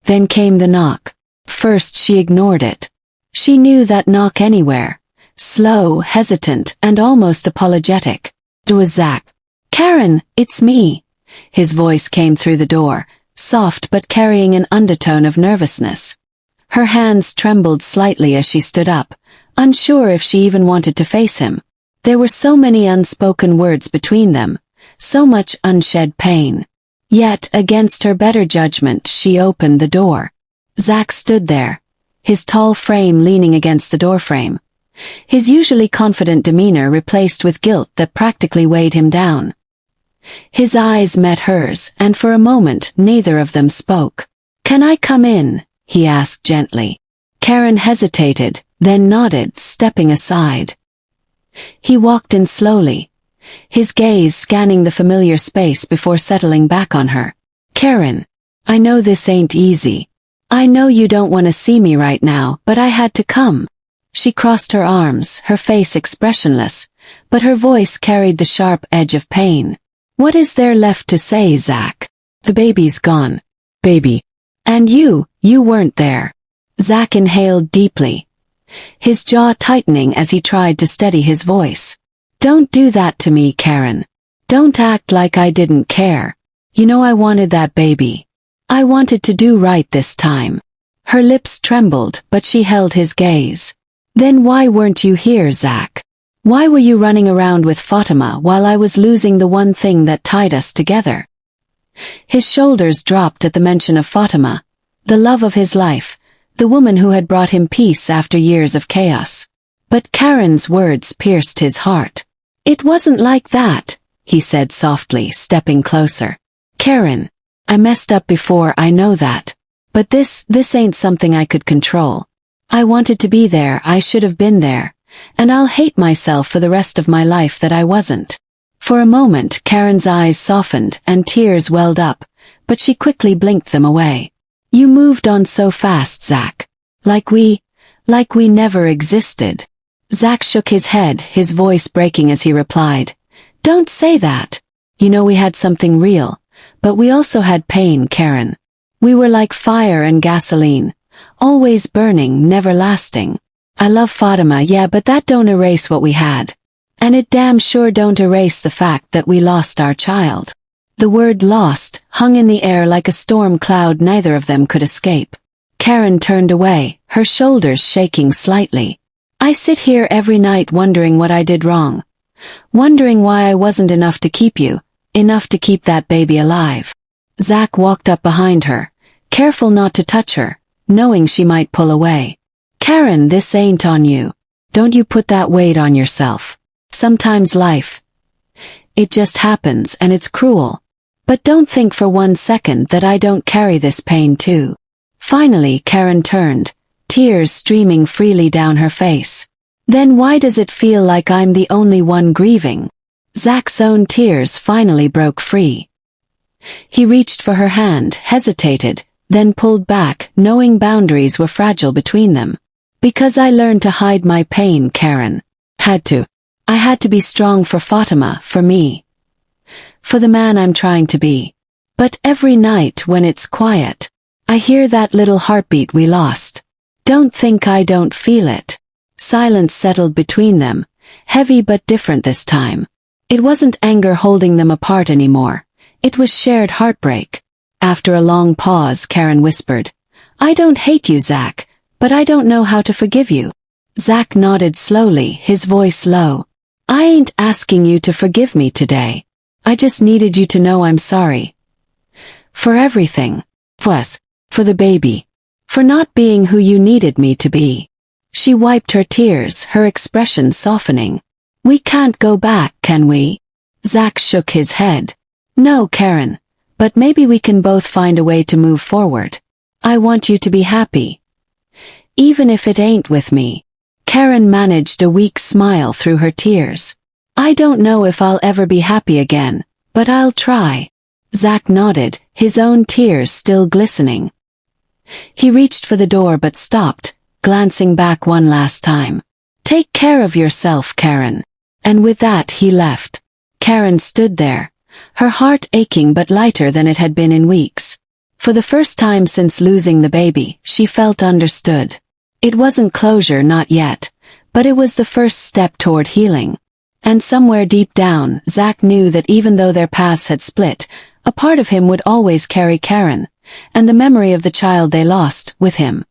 Then came the knock. First she ignored it. She knew that knock anywhere. Slow, hesitant, and almost apologetic. It was Zach. "Karen, it's me." His voice came through the door, soft but carrying an undertone of nervousness. Her hands trembled slightly as she stood up, unsure if she even wanted to face him. There were so many unspoken words between them, so much unshed pain. Yet, against her better judgment, she opened the door. Zach stood there, his tall frame leaning against the doorframe. His usually confident demeanor replaced with guilt that practically weighed him down. His eyes met hers, and for a moment neither of them spoke. "Can I come in?" he asked gently. Karen hesitated, then nodded, stepping aside. He walked in slowly, his gaze scanning the familiar space before settling back on her. "Karen, I know this ain't easy. I know you don't want to see me right now, but I had to come." She crossed her arms, her face expressionless, but her voice carried the sharp edge of pain. "What is there left to say, Zach? The baby's gone. Baby. And you weren't there." Zach inhaled deeply, his jaw tightening as he tried to steady his voice. "Don't do that to me, Karen. Don't act like I didn't care. You know I wanted that baby. I wanted to do right this time." Her lips trembled, but she held his gaze. "Then why weren't you here, Zach? Why were you running around with Fatima while I was losing the one thing that tied us together?" His shoulders dropped at the mention of Fatima, the love of his life, the woman who had brought him peace after years of chaos. But Karen's words pierced his heart. "It wasn't like that," he said softly, stepping closer. "Karen, I messed up before, I know that. But this ain't something I could control. I wanted to be there, I should have been there, and I'll hate myself for the rest of my life that I wasn't." For a moment Karen's eyes softened and tears welled up, but she quickly blinked them away. "You moved on so fast, Zach. Like we never existed." Zach shook his head, his voice breaking as he replied. "Don't say that. You know we had something real, but we also had pain, Karen. We were like fire and gasoline, always burning, never lasting. I love Fatima, yeah, but that don't erase what we had. And it damn sure don't erase the fact that we lost our child." The word lost hung in the air like a storm cloud neither of them could escape. Karen turned away, her shoulders shaking slightly. "I sit here every night wondering what I did wrong. Wondering why I wasn't enough to keep you, enough to keep that baby alive." Zach walked up behind her, careful not to touch her, knowing she might pull away. "Karen, this ain't on you. Don't you put that weight on yourself. Sometimes life, it just happens and it's cruel. But don't think for one second that I don't carry this pain too." Finally Karen turned, tears streaming freely down her face. "Then why does it feel like I'm the only one grieving?" Zach's own tears finally broke free. He reached for her hand, hesitated, then pulled back, knowing boundaries were fragile between them. "Because I learned to hide my pain, Karen. Had to. I had to be strong for Fatima, for me. For the man I'm trying to be. But every night when it's quiet, I hear that little heartbeat we lost. Don't think I don't feel it." Silence settled between them, heavy but different this time. It wasn't anger holding them apart anymore. It was shared heartbreak. After a long pause, Karen whispered, "I don't hate you, Zach, but I don't know how to forgive you." Zach nodded slowly, his voice low. "I ain't asking you to forgive me today. I just needed you to know I'm sorry. For everything. For the baby. For not being who you needed me to be." She wiped her tears, her expression softening. "We can't go back, can we?" Zach shook his head. "No, Karen. But maybe we can both find a way to move forward. I want you to be happy. Even if it ain't with me." Karen managed a weak smile through her tears. "I don't know if I'll ever be happy again, but I'll try." Zach nodded, his own tears still glistening. He reached for the door but stopped, glancing back one last time. "Take care of yourself, Karen." And with that he left. Karen stood there, her heart aching but lighter than it had been in weeks. For the first time since losing the baby, she felt understood. It wasn't closure, not yet, but it was the first step toward healing. And somewhere deep down, Zach knew that even though their paths had split, a part of him would always carry Karen, and the memory of the child they lost, with him.